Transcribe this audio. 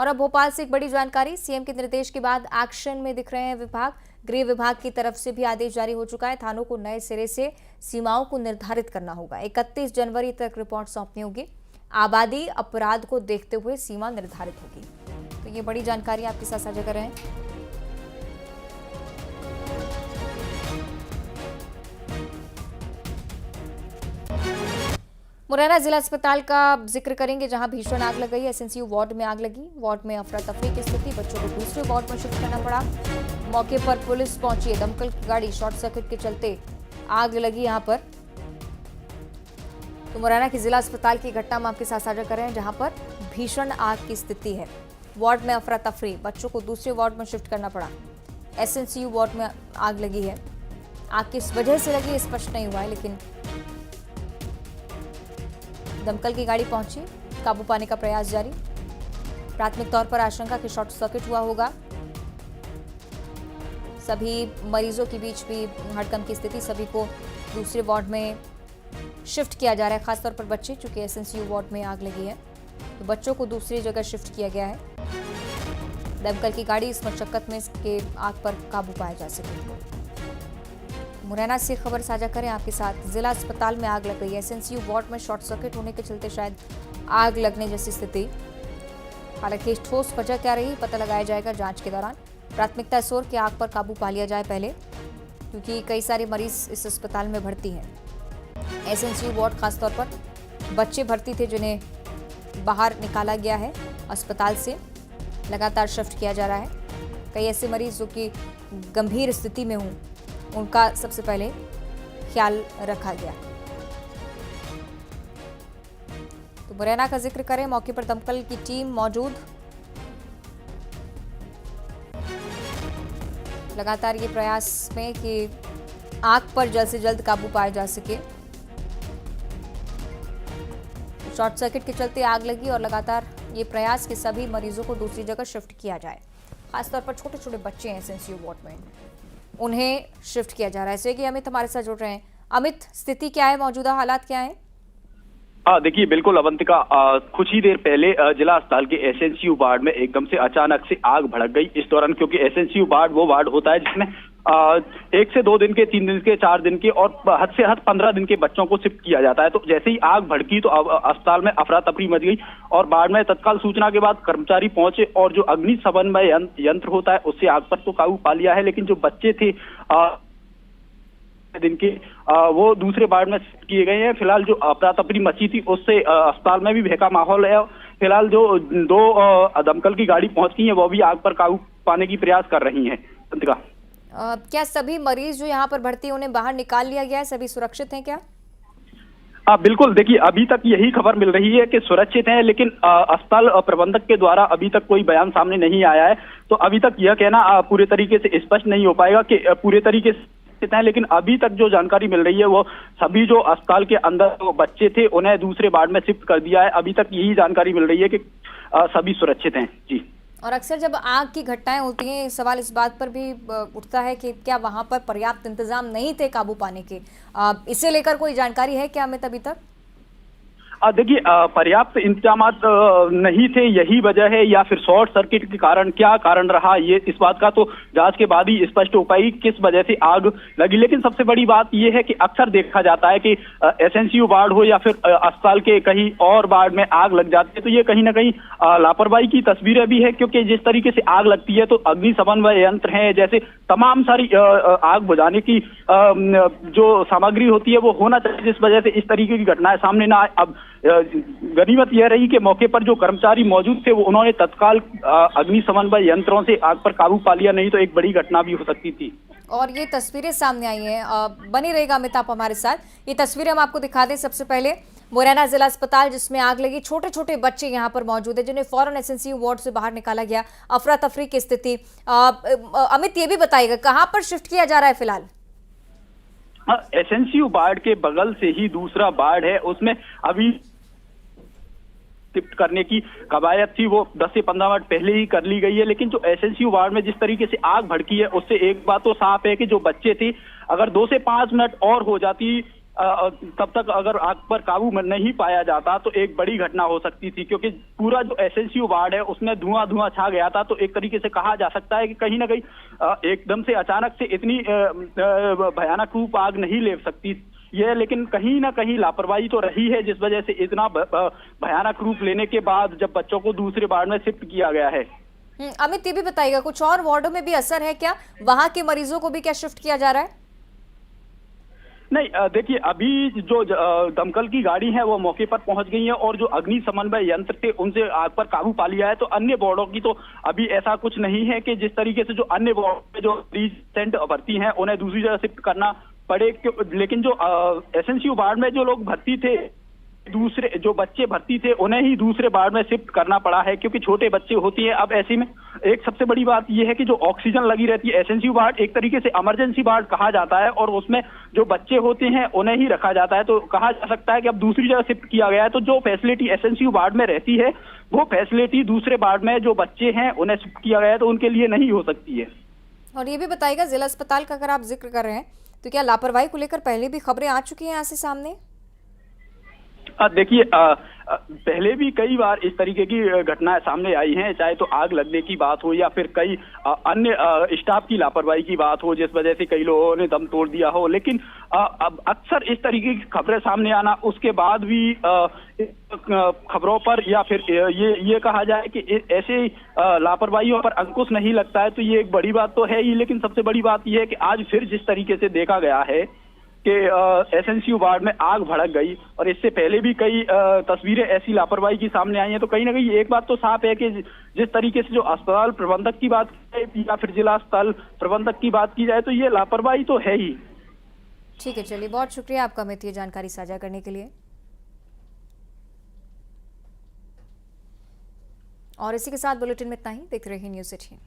और अब भोपाल से एक बड़ी जानकारी। सीएम के निर्देश के बाद एक्शन में दिख रहे हैं विभाग। गृह विभाग की तरफ से भी आदेश जारी हो चुका है। थानों को नए सिरे से सीमाओं को निर्धारित करना होगा। 31 जनवरी तक रिपोर्ट सौंपनी होगी। आबादी अपराध को देखते हुए सीमा निर्धारित होगी। तो ये बड़ी जानकारी आपके साथ साझा कर रहे हैं। मुरैना जिला अस्पताल का जिक्र करेंगे, जहां भीषण आग लग गई। एसएनसीयू वार्ड में आग लगी। वार्ड में अफरा तफरी की स्थिति, बच्चों को दूसरे वार्ड में शिफ्ट करना पड़ा। मौके पर पुलिस पहुंची। दमकल की गाड़ी शॉर्ट सर्किट के चलते आग लगी यहां पर। तो मुरैना की जिला अस्पताल की घटना हम आपके साथ साझा कर रहे हैं, जहां पर भीषण आग की स्थिति है। वार्ड में अफरा तफरी, बच्चों को दूसरे वार्ड में शिफ्ट करना पड़ा। एसएनसीयू वार्ड में आग लगी है। आग किस वजह से लगी स्पष्ट नहीं हुआ है, लेकिन दमकल की गाड़ी पहुंची। काबू पाने का प्रयास जारी। प्राथमिक तौर पर आशंका कि शॉर्ट सर्किट हुआ होगा। सभी मरीजों के बीच भी हड़कंप की स्थिति। सभी को दूसरे वार्ड में शिफ्ट किया जा रहा है, खासतौर पर बच्चे, चूंकि एसएनसीयू वार्ड में आग लगी है तो बच्चों को दूसरी जगह शिफ्ट किया गया है। दमकल की गाड़ी इस मशक्कत में इसके आग पर काबू पाया जा सके। मुरैना से खबर साझा करें आपके साथ। जिला अस्पताल में आग लग गई। एसएनसीयू वार्ड में शॉर्ट सर्किट होने के चलते शायद आग लगने जैसी स्थिति। हालांकि ठोस वजह क्या रही पता लगाया जाएगा जांच के दौरान। प्राथमिकता सोर के आग पर काबू पा लिया जाए पहले, क्योंकि कई सारे मरीज इस अस्पताल में भर्ती हैं। एसएनसीयू वार्ड खासतौर पर बच्चे भर्ती थे, जिन्हें बाहर निकाला गया है अस्पताल से। लगातार शिफ्ट किया जा रहा है। कई ऐसे मरीज जो कि गंभीर स्थिति में हों, उनका सबसे पहले ख्याल रखा गया। तो मुरैना का जिक्र करें, मौके पर दमकल की टीम मौजूद। लगातार ये प्रयास में कि आग पर जल्द से जल्द काबू पाया जा सके। शॉर्ट सर्किट के चलते आग लगी और लगातार ये प्रयास कि सभी मरीजों को दूसरी जगह शिफ्ट किया जाए। खासतौर पर छोटे छोटे बच्चे हैं एसएनसीयू वार्ड में, उन्हें शिफ्ट किया जा रहा है। ऐसे कि अमित हमारे साथ जुड़ रहे हैं। अमित, स्थिति क्या है, मौजूदा हालात क्या है? देखिए, बिल्कुल अवंतिका, कुछ ही देर पहले जिला अस्पताल के एसएनसीयू वार्ड में एकदम से अचानक से आग भड़क गई। इस दौरान, क्योंकि एसएनसीयू वार्ड वो वार्ड होता है जिसमें 1 से 2 दिन के, 3 दिन के, 4 दिन के और हद से हद 15 दिन के बच्चों को शिफ्ट किया जाता है। तो जैसे ही आग भड़की तो अस्पताल में अफरा तफरी मच गई और बाद में तत्काल सूचना के बाद कर्मचारी पहुंचे और जो अग्निशमन यंत्र होता है उससे आग पर तो काबू पा लिया है। लेकिन जो बच्चे थे दिन के, वो दूसरे वार्ड में शिफ्ट किए गए हैं। फिलहाल जो अफरा तफरी मची थी उससे अस्पताल में भी भयका माहौल है। फिलहाल जो 2 दमकल की गाड़ी पहुंच गई है, वो भी आग पर काबू पाने की प्रयास कर रही है। क्या सभी मरीज जो यहाँ पर भर्ती हैं उन्हें बाहर निकाल लिया गया है? सभी सुरक्षित हैं क्या? बिल्कुल, देखिए, अभी तक यही खबर मिल रही है कि सुरक्षित हैं, लेकिन अस्पताल प्रबंधक के द्वारा अभी तक कोई बयान सामने नहीं आया है। तो अभी तक यह कहना पूरे तरीके से स्पष्ट नहीं हो पाएगा कि पूरे तरीके से है। लेकिन अभी तक जो जानकारी मिल रही है वो सभी जो अस्पताल के अंदर जो बच्चे थे उन्हें दूसरे वार्ड में शिफ्ट कर दिया है। अभी तक यही जानकारी मिल रही है कि सभी सुरक्षित हैं। जी। और अक्सर जब आग की घटनाएं होती हैं, सवाल इस बात पर भी उठता है कि क्या वहां पर पर्याप्त इंतजाम नहीं थे काबू पाने के? इसे लेकर कोई जानकारी है क्या अमित अभी तक? देखिए, पर्याप्त इंतजाम नहीं थे, यही वजह है, या फिर शॉर्ट सर्किट के कारण क्या कारण रहा, ये इस बात का तो जांच के बाद ही स्पष्ट हो पाएगी किस वजह से आग लगी। लेकिन सबसे बड़ी बात ये है कि अक्सर देखा जाता है कि एसएनसीयू वार्ड हो या फिर अस्पताल के कहीं और वार्ड में आग लग जाती है तो ये कहीं ना कहीं लापरवाही की तस्वीरें भी है। क्योंकि जिस तरीके से आग लगती है तो अग्निशमन यंत्र है, जैसे तमाम सारी आग बुझाने की जो सामग्री होती है वो होना चाहिए, जिस वजह से इस तरीके की घटनाएं सामने ना आए। अब गनीमत यह रही कि मौके पर जो कर्मचारी मौजूद थे वो उन्होंने तत्काल अग्निशमन यंत्रों से आग पर काबू पा लिया, नहीं तो एक बड़ी घटना भी हो सकती थी। और ये तस्वीरें सामने आई हैं। बनी रहेगा अमित आप हमारे साथ। ये तस्वीरें हम आपको दिखा दें। सबसे पहले मुरैना जिला अस्पताल जिसमें आग लगी, छोटे छोटे बच्चे यहाँ पर मौजूद है जिन्हें फौरन एसएनसीयू वार्ड से बाहर निकाला गया। अफरा तफरी की स्थिति। अमित, ये भी बताइएगा कहाँ पर शिफ्ट किया जा रहा है फिलहाल? एसएनसीयू वार्ड के बगल से ही दूसरा वार्ड है, उसमें अभी शिफ्ट करने की कवायद थी, वो 10 से 15 मिनट पहले ही कर ली गई है। लेकिन जो एसएनसीयू वार्ड में जिस तरीके से आग भड़की है उससे एक बात तो साफ है कि जो बच्चे थे, अगर 2 से 5 मिनट और हो जाती तब तक अगर आग पर काबू में नहीं पाया जाता तो एक बड़ी घटना हो सकती थी, क्योंकि पूरा जो एसएनसीयू वार्ड है उसमें धुआं छा गया था। तो एक तरीके से कहा जा सकता है कि कहीं ना कहीं एकदम से अचानक से इतनी भयानक रूप आग नहीं ले सकती ये, लेकिन कहीं ना कहीं लापरवाही तो रही है, जिस वजह से इतना भयानक रूप लेने के बाद जब बच्चों को दूसरे वार्ड में शिफ्ट किया गया है। अमित, ये भी बताइएगा कुछ और वार्डों में भी असर है क्या? वहां के मरीजों को भी क्या शिफ्ट किया जा रहा है? नहीं, देखिए अभी जो दमकल की गाड़ी है वो मौके पर पहुंच गई है और जो अग्नि समन्वय यंत्र थे उनसे आग पर काबू पा लिया है। तो अन्य वार्डों की तो अभी ऐसा कुछ नहीं है कि जिस तरीके से जो अन्य वार्ड में जो रीसेंट भर्ती हैं उन्हें दूसरी जगह शिफ्ट करना पड़े, लेकिन जो एसएनसीयू वार्ड में जो लोग भर्ती थे, दूसरे जो बच्चे भर्ती थे उन्हें ही दूसरे वार्ड में शिफ्ट करना पड़ा है, क्योंकि छोटे बच्चे होती है। अब ऐसे में एक सबसे बड़ी बात यह है कि जो ऑक्सीजन लगी रहती है, एसएनसीयू वार्ड एक तरीके से इमरजेंसी वार्ड कहा जाता है और उसमें जो बच्चे होते हैं उन्हें ही रखा जाता है। तो कहा जा सकता है कि अब दूसरी जगह शिफ्ट किया गया है, तो जो फैसिलिटी एसएनसीयू वार्ड में रहती है वो फैसिलिटी दूसरे वार्ड में जो बच्चे हैं उन्हें शिफ्ट किया गया है, तो उनके लिए नहीं हो सकती है। और ये भी बताइएगा, जिला अस्पताल का अगर आप जिक्र कर रहे हैं तो क्या लापरवाही को लेकर पहले भी खबरें आ चुकी हैं यहाँ से सामने? देखिए पहले भी कई बार इस तरीके की घटनाएं सामने आई हैं, चाहे तो आग लगने की बात हो या फिर कई अन्य स्टाफ की लापरवाही की बात हो जिस वजह से कई लोगों ने दम तोड़ दिया हो। लेकिन अब अक्सर इस तरीके की खबरें सामने आना, उसके बाद भी खबरों पर या फिर ये कहा जाए कि ऐसे लापरवाहियों पर अंकुश नहीं लगता है, तो ये एक बड़ी बात तो है ही। लेकिन सबसे बड़ी बात यह है कि आज फिर जिस तरीके से देखा गया है कि एसएनसीयू वार्ड में आग भड़क गई, और इससे पहले भी कई तस्वीरें ऐसी लापरवाही की सामने आई हैं, तो कहीं ना कहीं एक बात तो साफ है कि जिस तरीके से जो अस्पताल प्रबंधक की बात की जाए या फिर जिला अस्पताल प्रबंधक की बात की जाए तो ये लापरवाही तो है ही। ठीक है, चलिए बहुत शुक्रिया आपका अमित ये जानकारी साझा करने के लिए। और इसी के साथ बुलेटिन में इतना ही। देखते रहिए न्यूज़ 18।